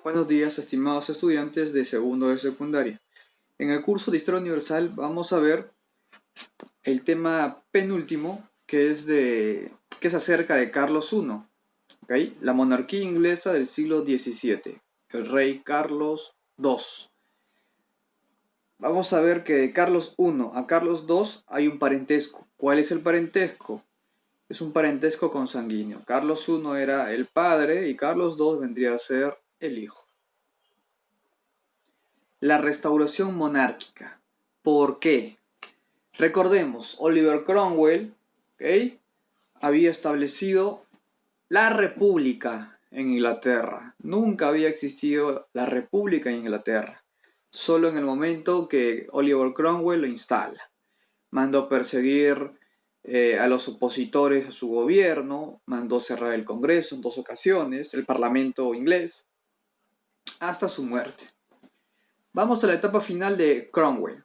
Buenos días, estimados estudiantes de segundo de secundaria. En el curso de Historia Universal vamos a ver el tema penúltimo, que es acerca de Carlos I, ¿okay? La monarquía inglesa del siglo XVII, el rey Carlos II. Vamos a ver que de Carlos I a Carlos II hay un parentesco. ¿Cuál es el parentesco? Es un parentesco consanguíneo. Carlos I era el padre y Carlos II vendría a ser el hijo. La restauración monárquica. ¿Por qué? Recordemos, Oliver Cromwell, ¿okay?, había establecido la república en Inglaterra. Nunca había existido la república en Inglaterra. Solo en el momento que Oliver Cromwell lo instala. Mandó perseguir a los opositores a su gobierno, mandó cerrar el Congreso en 2 ocasiones, el Parlamento inglés, hasta su muerte. Vamos a la etapa final de Cromwell.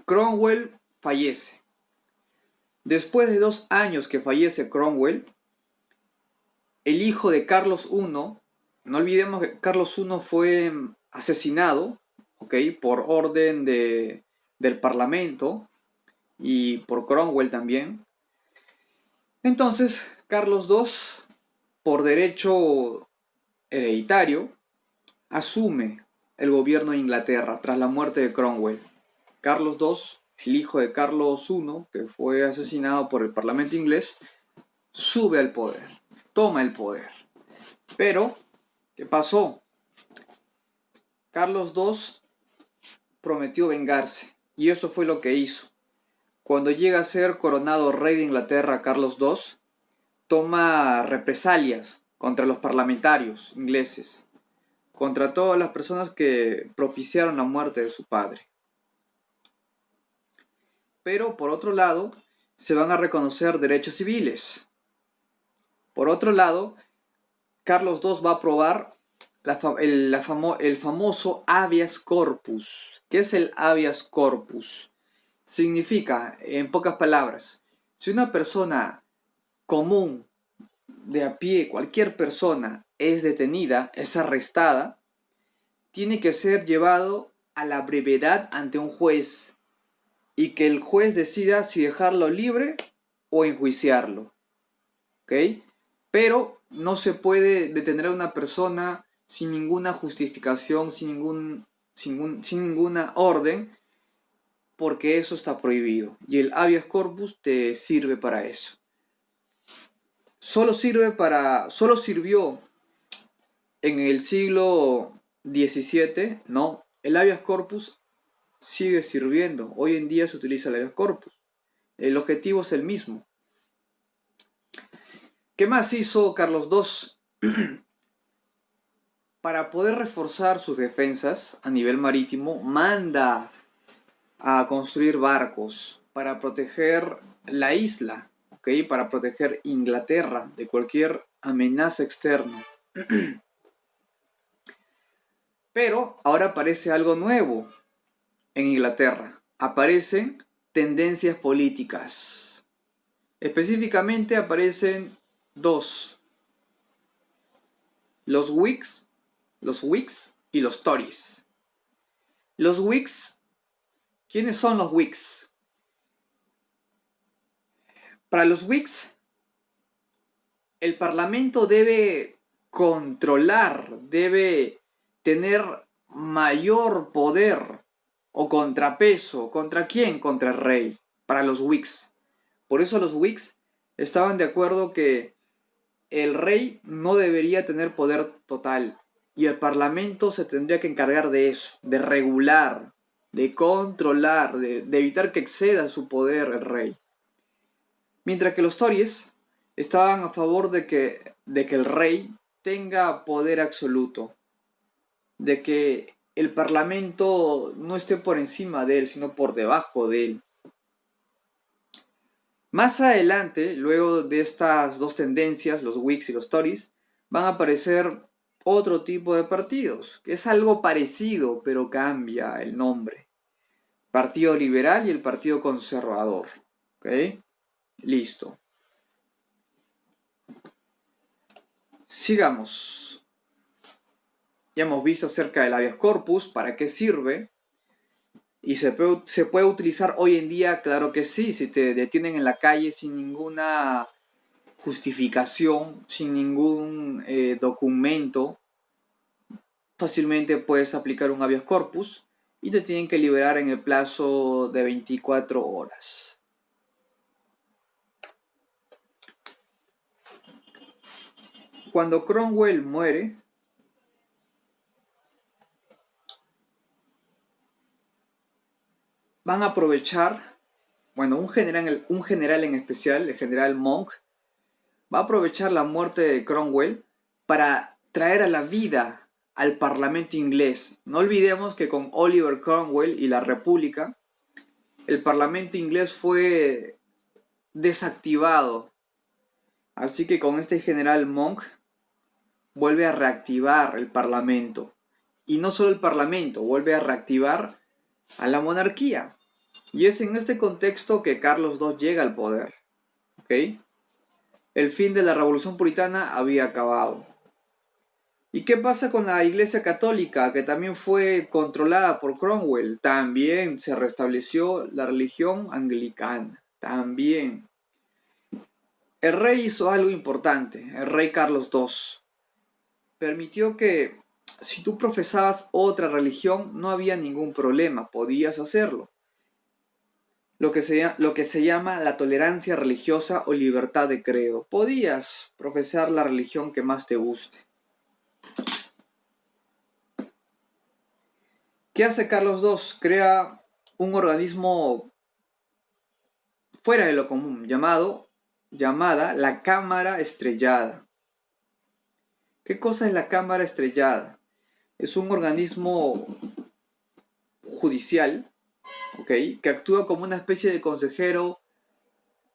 Cromwell fallece. Después de 2 años que fallece Cromwell, el hijo de Carlos I, no olvidemos que Carlos I fue asesinado, ¿okay?, por orden del Parlamento y por Cromwell también. Entonces, Carlos II, por derecho hereditario, asume el gobierno de Inglaterra tras la muerte de Cromwell. Carlos II, el hijo de Carlos I, que fue asesinado por el Parlamento inglés, sube al poder, toma el poder. Pero, ¿qué pasó? Carlos II prometió vengarse, y eso fue lo que hizo. Cuando llega a ser coronado rey de Inglaterra, Carlos II toma represalias contra los parlamentarios ingleses, contra todas las personas que propiciaron la muerte de su padre. Pero, por otro lado, se van a reconocer derechos civiles. Por otro lado, Carlos II va a aprobar el famoso habeas corpus. ¿Qué es el habeas corpus? Significa, en pocas palabras, si una persona común, de a pie, cualquier persona, es detenida, es arrestada, tiene que ser llevado a la brevedad ante un juez y que el juez decida si dejarlo libre o enjuiciarlo. ¿Ok? Pero no se puede detener a una persona sin ninguna justificación, sin ninguna orden, porque eso está prohibido. Y el habeas corpus te sirve para eso. Solo sirvió en el siglo XVII, no. El habeas corpus sigue sirviendo. Hoy en día se utiliza el habeas corpus. El objetivo es el mismo. ¿Qué más hizo Carlos II? Para poder reforzar sus defensas a nivel marítimo, manda a construir barcos para proteger la isla, ¿okay?, para proteger Inglaterra de cualquier amenaza externa. Pero ahora aparece algo nuevo en Inglaterra. Aparecen tendencias políticas. Específicamente aparecen 2. Los Whigs y los Tories. Los Whigs, ¿quiénes son los Whigs? Para los Whigs, el Parlamento debe controlar, debe tener mayor poder o contrapeso. ¿Contra quién? Contra el rey, para los Whigs. Por eso los Whigs estaban de acuerdo que el rey no debería tener poder total y el Parlamento se tendría que encargar de eso, de regular, de controlar, de evitar que exceda su poder el rey. Mientras que los Tories estaban a favor de que el rey tenga poder absoluto, de que el Parlamento no esté por encima de él, sino por debajo de él. Más adelante, luego de estas 2 tendencias, los Whigs y los Tories, van a aparecer otro tipo de partidos, que es algo parecido, pero cambia el nombre. Partido Liberal y el Partido Conservador. ¿Ok? Listo. Sigamos. Ya hemos visto acerca del habeas corpus, para qué sirve. ¿Y se puede utilizar hoy en día? Claro que sí. Si te detienen en la calle sin ninguna justificación, sin ningún documento, fácilmente puedes aplicar un habeas corpus y te tienen que liberar en el plazo de 24 horas. Cuando Cromwell muere, van a aprovechar, bueno, un general en especial, el general Monk, va a aprovechar la muerte de Cromwell para traer a la vida al Parlamento inglés. No olvidemos que con Oliver Cromwell y la República, el Parlamento inglés fue desactivado. Así que con este general Monk vuelve a reactivar el Parlamento. Y no solo el Parlamento, vuelve a reactivar a la monarquía. Y es en este contexto que Carlos II llega al poder. ¿Ok? El fin de la Revolución Puritana había acabado. ¿Y qué pasa con la Iglesia Católica, que también fue controlada por Cromwell? También se restableció la religión anglicana. También. El rey hizo algo importante, el rey Carlos II. Permitió que si tú profesabas otra religión no había ningún problema, podías hacerlo. Lo que se llama la tolerancia religiosa o libertad de credo. Podías profesar la religión que más te guste. ¿Qué hace Carlos II? Crea un organismo fuera de lo común, llamada la Cámara Estrellada. ¿Qué cosa es la Cámara Estrellada? Es un organismo judicial, ¿ok?, que actúa como una especie de consejero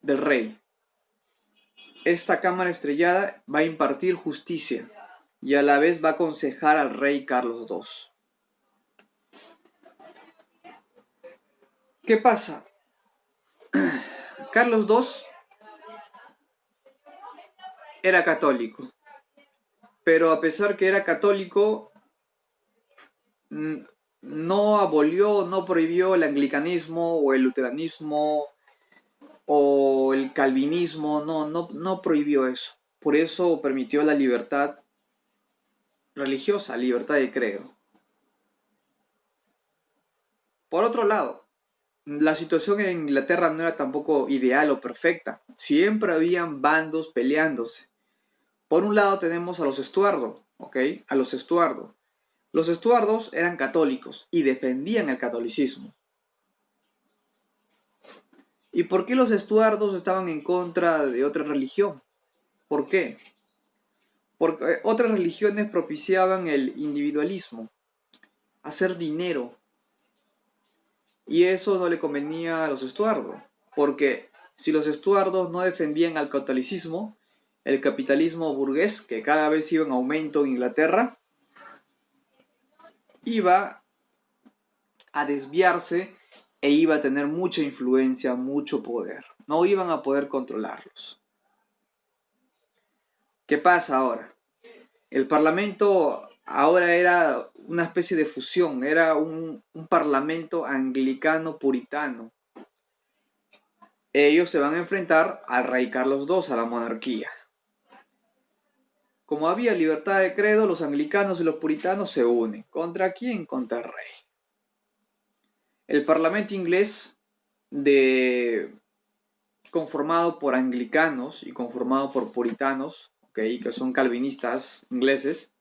del rey. Esta Cámara Estrellada va a impartir justicia y a la vez va a aconsejar al rey Carlos II. ¿Qué pasa? Carlos II era católico, pero a pesar que era católico, no abolió, no prohibió el anglicanismo o el luteranismo o el calvinismo, no prohibió eso. Por eso permitió la libertad religiosa, libertad de credo. Por otro lado, la situación en Inglaterra no era tampoco ideal o perfecta. Siempre habían bandos peleándose. Por un lado tenemos a los Estuardo, ¿ok? A los Estuardo. Los Estuardos eran católicos y defendían el catolicismo. ¿Y por qué los Estuardos estaban en contra de otra religión? ¿Por qué? Porque otras religiones propiciaban el individualismo, hacer dinero. Y eso no le convenía a los Estuardo, porque si los Estuardos no defendían al catolicismo, el capitalismo burgués, que cada vez iba en aumento en Inglaterra, iba a desviarse e iba a tener mucha influencia, mucho poder. No iban a poder controlarlos. ¿Qué pasa ahora? El Parlamento ahora era una especie de fusión, era un parlamento anglicano puritano. Ellos se van a enfrentar al rey Carlos II, a la monarquía. Como había libertad de credo, los anglicanos y los puritanos se unen. ¿Contra quién? Contra el rey. El parlamento inglés, conformado por anglicanos y conformado por puritanos, ¿okay?, que son calvinistas ingleses,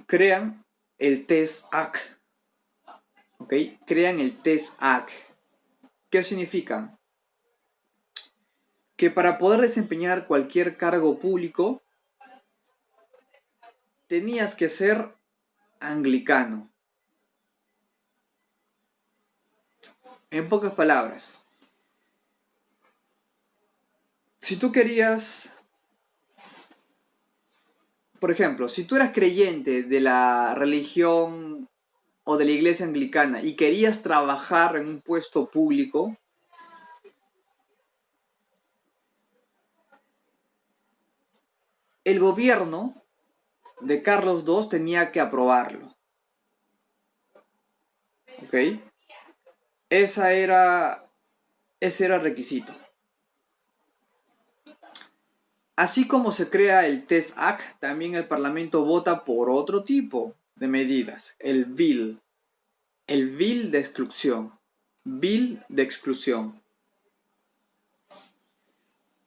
crean el Test Act. ¿Okay? Crean el Test Act. ¿Qué significa? Que para poder desempeñar cualquier cargo público tenías que ser anglicano. En pocas palabras, si tú querías, por ejemplo, si tú eras creyente de la religión o de la iglesia anglicana y querías trabajar en un puesto público, el gobierno de Carlos II tenía que aprobarlo. ¿Ok? Ese era el requisito. Así como se crea el Test Act, también el Parlamento vota por otro tipo de medidas, el bill de exclusión. Bill de exclusión.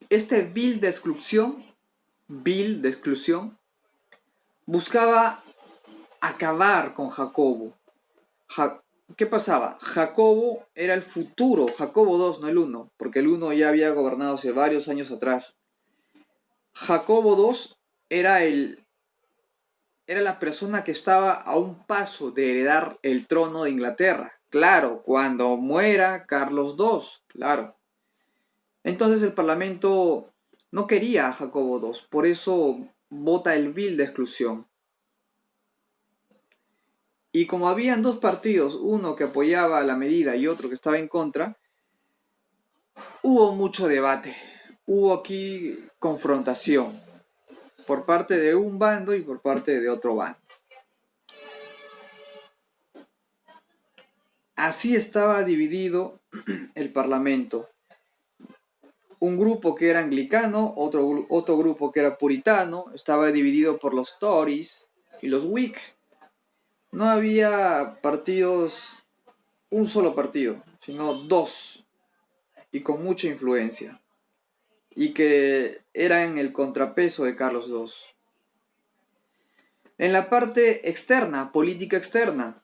Este bill de exclusión, buscaba acabar con Jacobo. ¿Qué pasaba? Jacobo era el futuro, Jacobo II, no el 1, porque el 1 ya había gobernado hace varios años atrás. Jacobo II era la persona que estaba a un paso de heredar el trono de Inglaterra. Claro, cuando muera Carlos II, claro. Entonces el Parlamento no quería a Jacobo II, por eso vota el bill de exclusión. Y como habían dos partidos, uno que apoyaba la medida y otro que estaba en contra, hubo mucho debate. Hubo aquí confrontación por parte de un bando y por parte de otro bando. Así estaba dividido el Parlamento. Un grupo que era anglicano, otro grupo que era puritano, estaba dividido por los Tories y los Whig. No había partidos, un solo partido, sino dos, y con mucha influencia, y que eran el contrapeso de Carlos II. En la parte externa, política externa,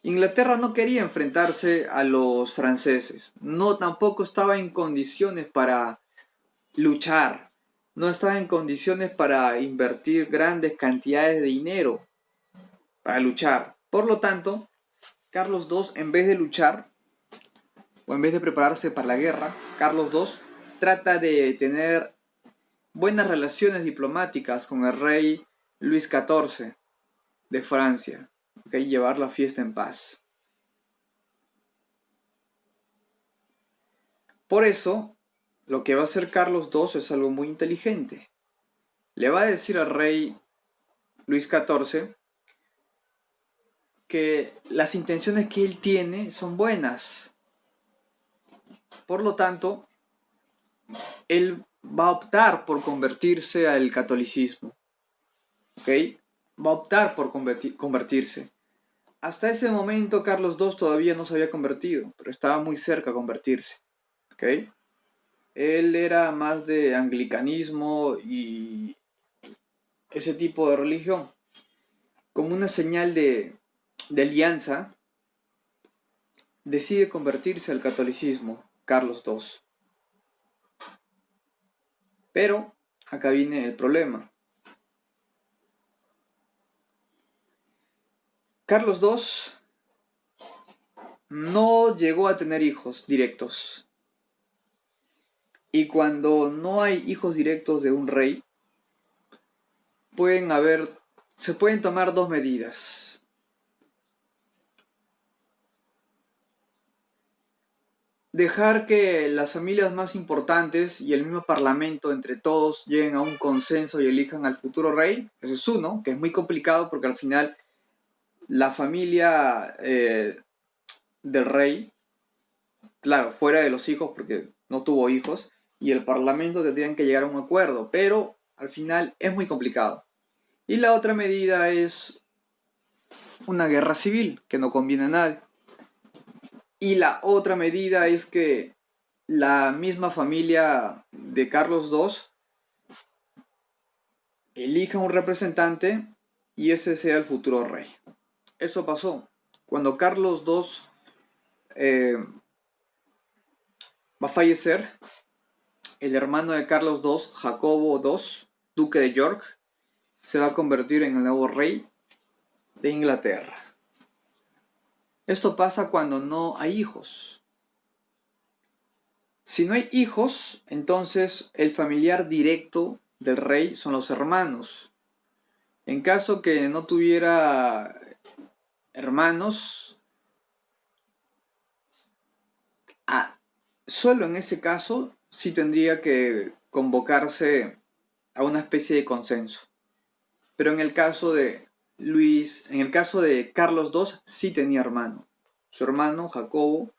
Inglaterra no quería enfrentarse a los franceses, no tampoco estaba en condiciones para luchar, no estaba en condiciones para invertir grandes cantidades de dinero para luchar. Por lo tanto, Carlos II, en vez de luchar o en vez de prepararse para la guerra, Carlos II trata de tener buenas relaciones diplomáticas con el rey Luis XIV de Francia, ¿okay? Llevar la fiesta en paz. Por eso, lo que va a hacer Carlos II es algo muy inteligente. Le va a decir al rey Luis XIV que las intenciones que él tiene son buenas. Por lo tanto, él va a optar por convertirse al catolicismo. ¿Ok? Va a optar por convertirse. Hasta ese momento Carlos II todavía no se había convertido, pero estaba muy cerca de convertirse. ¿Ok? Él era más de anglicanismo y ese tipo de religión. Como una señal de alianza, decide convertirse al catolicismo Carlos II. Pero acá viene el problema. Carlos II no llegó a tener hijos directos. Y cuando no hay hijos directos de un rey, se pueden tomar dos medidas. Dejar que las familias más importantes y el mismo parlamento entre todos lleguen a un consenso y elijan al futuro rey. Ese es uno, que es muy complicado porque al final la familia del rey, claro, fuera de los hijos porque no tuvo hijos, y el parlamento tendrían que llegar a un acuerdo, pero al final es muy complicado. Y la otra medida es una guerra civil, que no conviene a nadie. Y la otra medida es que la misma familia de Carlos II elija un representante y ese sea el futuro rey. Eso pasó. Cuando Carlos II va a fallecer, el hermano de Carlos II, Jacobo II, duque de York, se va a convertir en el nuevo rey de Inglaterra. Esto pasa cuando no hay hijos. Si no hay hijos, entonces el familiar directo del rey son los hermanos. En caso que no tuviera hermanos, solo en ese caso sí tendría que convocarse a una especie de consenso. Pero en el caso de Carlos II, sí tenía hermano. Su hermano, Jacobo,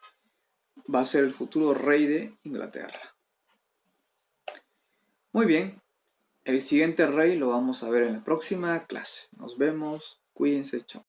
va a ser el futuro rey de Inglaterra. Muy bien, el siguiente rey lo vamos a ver en la próxima clase. Nos vemos, cuídense, chao.